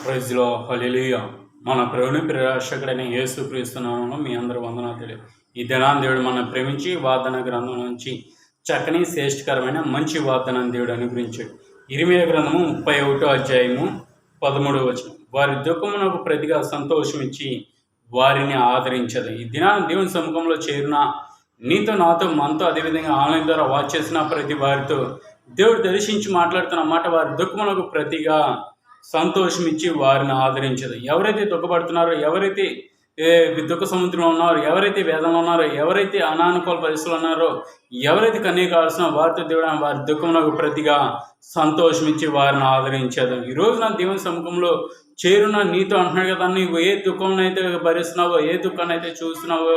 ప్రైజ్లో హల్లెలూయా. మన ప్రభుని ప్రేరక్షకుడైన యేసు క్రీస్తునామములో మీ అందరూ వందనాలు తెలియదు. ఈ దినాన్ని దేవుడు మనం ప్రేమించి వాగ్దాన గ్రంథం నుంచి చక్కని శ్రేష్ఠకరమైన మంచి వాగ్దానాన్ని దేవుడు అనుగ్రహించాడు. ఇర్మీయా గ్రంథము 31వ అధ్యాయము 13వ వచనం. వారి దుఃఖమునకు ప్రతిగా సంతోషం ఇచ్చి వారిని ఆదరించదు. ఈ దినాన్ని దేవుని సముఖంలో చేరిన నీతో నాతో మనతో అదేవిధంగా ఆన్లైన్ ద్వారా వాచ్ చేసిన ప్రతి వారితో దేవుడు దర్శించి మాట్లాడుతున్న మాట, వారి దుఃఖమునకు ప్రతిగా సంతోషం ఇచ్చి వారిని ఆదరించదు. ఎవరైతే దుఃఖపడుతున్నారో, ఎవరైతే దుఃఖ సముద్రంలో ఉన్నారో, ఎవరైతే వేదనలో ఉన్నారో, ఎవరైతే అనానుకూల పరిస్థితులు ఉన్నారో, ఎవరైతే కన్నీరు కావాల్సిన వారితో దేవుడు వారి దుఃఖమునకు ప్రతిగా సంతోషం ఇచ్చి వారిని ఆదరించదు. ఈరోజు నా దేవుని సముఖంలో చేరున నీతో అంటున్నాడు కదా, నీవు ఏ దుఃఖం అయితే భరిస్తున్నావో, ఏ దుఃఖాన్ని అయితే చూస్తున్నావో,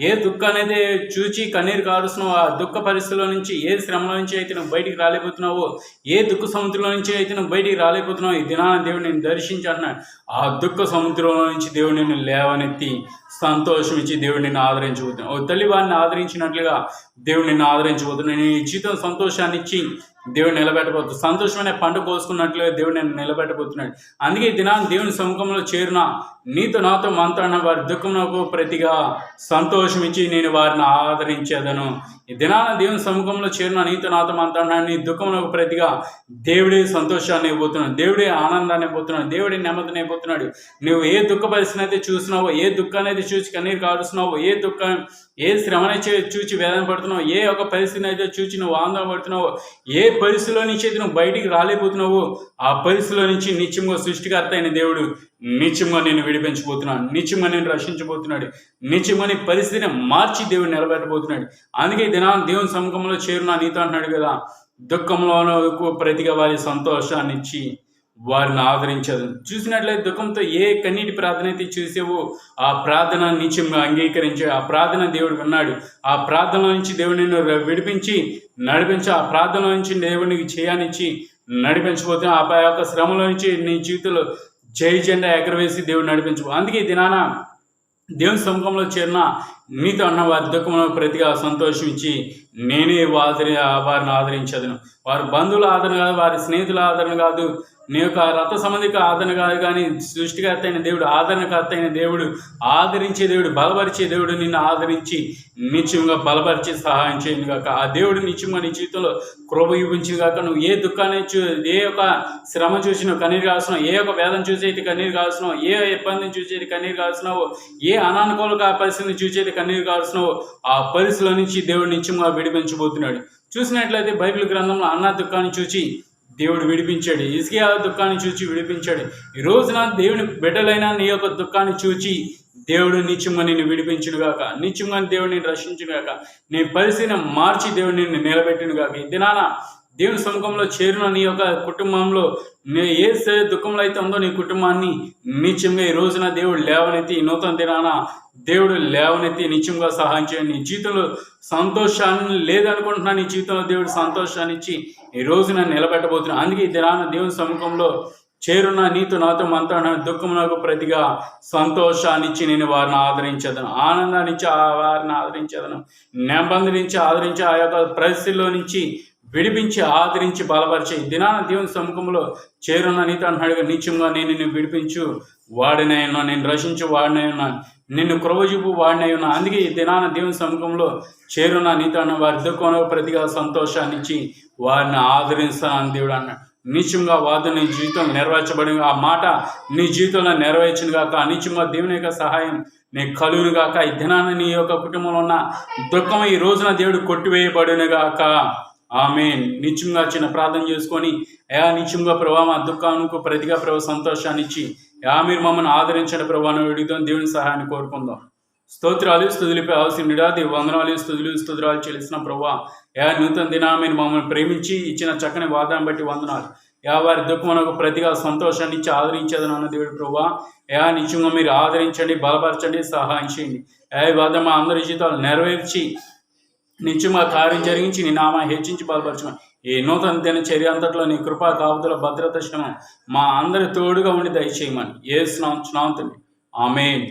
ఏ దుఃఖాన్ని అయితే చూచి కన్నీరు కారుస్తున్నావో, ఆ దుఃఖ పరిస్థితుల నుంచి, ఏ శ్రమల నుంచి అయితే నువ్వు బయటికి రాలేకపోతున్నావో, ఏ దుఃఖ సముద్రంలో నుంచి అయితే నువ్వు బయటికి రాలేకపోతున్నావు, ఈ దినాన్ని దేవుడు నేను దర్శించి అంటున్నాడు. ఆ దుఃఖ సముద్రంలో నుంచి దేవుడు నిన్ను లేవనెత్తి సంతోషం ఇచ్చి దేవుడు నిన్ను ఆదరించబోతున్నాడు. ఓ తల్లి వారిని ఆదరించినట్లుగా దేవుడు నిన్ను ఆదరించబోతున్నాడు. నీ జీవితం సంతోషాన్ని ఇచ్చి దేవుడు నిలబెట్టబోతుంది. సంతోషమైన పంట కోసుకున్నట్లుగా దేవుడు నేను నిలబెట్టబోతున్నాడు. అందుకే ఈ దినాన్ని దేవుని సముఖంలో చేరిన నీతో నాతో మనతో అన్న వారి దుఃఖమునకు ప్రతిగా సంతోషం ఇచ్చి నేను వారిని ఆదరించేదను. ఈ దినాన దేవుని సముఖంలో చేరిన నీతో నాతో మనతో అన్నాడు, నీ దుఃఖమునకు ప్రతిగా దేవుడే సంతోషాన్ని ఇవ్వబోతున్నాడు, దేవుడే ఆనందాన్ని ఇవ్వబోతున్నాడు, దేవుడే నెమ్మదిని ఇవ్వబోతున్నాడు. నువ్వు ఏ దుఃఖ పరిస్థితిని అయితే చూసినావో, ఏ దుఃఖాన్ని అయితే చూసి కన్నీరు కారుస్తున్నావో, ఏ శ్రమనైతే చూచి వేదన పడుతున్నావు, ఏ ఒక పరిస్థితిని అయితే చూచి నువ్వు ఆందోళన పడుతున్నావో, ఏ పరిస్థితిలో నుంచి అయితే నువ్వు బయటికి రాలేకపోతున్నావో, ఆ పరిస్థితిలో నుంచి నిత్యంగా సృష్టికర్త అయిన దేవుడు నిత్యంగా నేను విడిపించబోతున్నాడు, నిత్యంగా నేను రక్షించబోతున్నాడు, నిత్యంగా నీ పరిస్థితిని మార్చి దేవుడు నిలబెట్టబోతున్నాడు. అందుకే దినాన్ని దేవుని సముఖంలో చేరునా నీతో అంటున్నాడు కదా, దుఃఖంలోనూ ప్రతిగా వారి సంతోషాన్ని ఇచ్చి వారిని ఆదరించదు. చూసినట్లయితే దుఃఖంతో ఏ కన్నీటి ప్రార్థన అయితే చూసేవో, ఆ ప్రార్థన నిత్యంగా అంగీకరించి ఆ ప్రార్థన దేవుడు విన్నాడు. ఆ ప్రార్థన నుంచి దేవుడు నిన్ను విడిపించి నడిపించి, ఆ ప్రార్థన నుంచి దేవునికి చేయనిచ్చి నడిపించబోతే, ఆ యొక్క శ్రమల నుంచి నీ జీవితంలో జై జెండా ఎగరవేసి దేవుడు నడిపించబో. అందుకే దినాన దేవుని సముఖంలో చేరిన నీతో అన్న వారి దుఃఖంలో ప్రతిగా సంతోషం ఇచ్చి నేనే వారిని ఆదరించదును. వారి బంధువుల ఆదరణ కాదు, వారి స్నేహితుల ఆదరణ కాదు, నీ యొక్క రక్త సంబంధిక ఆదరణ కాదు, కానీ సృష్టికర్త అయిన దేవుడు, ఆదరణకర్త అయిన దేవుడు, ఆదరించే దేవుడు, బలపరిచే దేవుడు నిన్ను ఆదరించి నిత్యంగా బలపరిచి సహాయం చేయను కాక. ఆ దేవుడు నిత్యంగా నీ జీవితంలో కృప చూపించింది కాక. నువ్వు ఏ దుఃఖాన్ని ఏ యొక్క శ్రమ చూసినావు కన్నీరు కాల్సినావు, ఏ యొక్క వేదన చూసి అయితే కన్నీరు కాల్సినావు, ఏ ఇబ్బందిని చూసి అయితే కన్నీరు కాల్సినావు, ఏ అనానుకూల పరిస్థితిని చూసి అయితే కన్నీరు కాల్సినావు, ఆ పరిస్థితుల నుంచి దేవుడు నిత్యంగా విడిపించబోతున్నాడు. చూసినట్లయితే బైబిల్ గ్రంథంలో అన్న దుఃఖాన్ని చూచి దేవుడు విడిపించాడు, హిజ్కియా దుఃఖాన్ని చూచి విడిపించాడు. ఈ రోజున దేవుని బిడ్డలైన నీ యొక్క దుఃఖాన్ని చూచి దేవుడు నిత్యంగా నిన్ను విడిపించునుగాక, నిత్యంగా దేవుడు నిన్ను రక్షించునుగాక, నీ పరిస్థితిని మార్చి దేవుడు నిన్ను నిలబెట్టునుగాక. ఈ దినాన దేవుని సముఖంలో చేరిన నీ యొక్క కుటుంబంలో ఏ దుఃఖంలో అయితే ఉందో నీ కుటుంబాన్ని నిత్యంగా ఈ రోజున దేవుడు లేవనెత్తి, నూతన దినాన దేవుడు లేవనెత్తి నిత్యంగా సహాయం చేయండి. నీ జీవితంలో సంతోషాన్ని లేదనుకుంటున్నా, నీ జీవితంలో దేవుడు సంతోషాన్ని ఇచ్చి ఈ రోజున నిలబెట్టబోతున్నాను. అందుకే ఈ దినాన దేవుని సముఖంలో చేరున్న నీతో నాతో మనతో దుఃఖమునకు ప్రతిగా సంతోషాన్ని ఇచ్చి నేను వారిని ఆదరించదను, ఆనందాన్ని ఇచ్చి వారిని ఆదరించదను, నెమ్మది నుంచి ఆదరించి, ఆ యొక్క పరిస్థితుల్లో నుంచి విడిపించి ఆదరించి బలపరిచే దినాన దేవుని సముఖంలో చేరున్న నీతో అంటున్నాడు, నిత్యంగా నేను నిన్ను విడిపించు వాడినై ఉన్నా, నేను రక్షించు వాడినై ఉన్నా, నిన్ను కృపజూపు వాడినై ఉన్నా. అందుకే ఈ దినాన దేవుని సముఖంలో చేరున్న నీతో అన్న వారి దుఃఖంలో ప్రతిగా సంతోషాన్ని ఇచ్చి వారిని ఆదరిస్తానని దేవుడు అన్నాడు. నిత్యంగా వాదు నీ జీవితంలో నెరవేర్చబడి, ఆ మాట నీ జీవితంలో నెరవేర్చును గాక. నిత్యంగా దేవుని యొక్క సహాయం నీ కలుగును గాక. ఈ దినాన నీ యొక్క కుటుంబంలో ఉన్న దుఃఖం ఈ రోజున దేవుడు కొట్టివేయబడును గాక. ఆమేన్. నిత్యంగా చిన్న ప్రార్థన చేసుకొని, నిత్యంగా ప్రభావ మా దుఃఖానికి ప్రతిగా ప్రభావ సంతోషాన్ని ఇచ్చి మీరు మమ్మల్ని ఆదరించండి ప్రభావం అడుగుతాం. దేవుని సహాయాన్ని కోరుకుందాం. స్తోత్రాలు స్తుతులపై ఆశీనుడాది వందనాలు స్తుతురాలు చెల్లిసిన ప్రభావ నూతన దినా మీరు మమ్మల్ని ప్రేమించి ఇచ్చిన చక్కని వాదాన్ని బట్టి వందనాలు. వారి దుఃఖమునకు ప్రతిగా సంతోషాన్ని ఇచ్చి ఆదరించేదని అన్న దేవుడు ప్రభావ నిత్యంగా మీరు ఆదరించండి, బలపరచండి, సహాయం చేయండి. వాదం మా అందరి జీవితాలు నెరవేర్చి నిత్యంగా కార్యం జరిగించి నీ నామా హెచ్చించి బలపరచమని, ఈ నూతన దినచర్య అంతట్లో నీ కృపా కాపుదల భద్రత శ్రమ మా అందరి తోడుగా ఉండి దయచేయమని యేసు నామమున తండ్రి. ఆమేన్.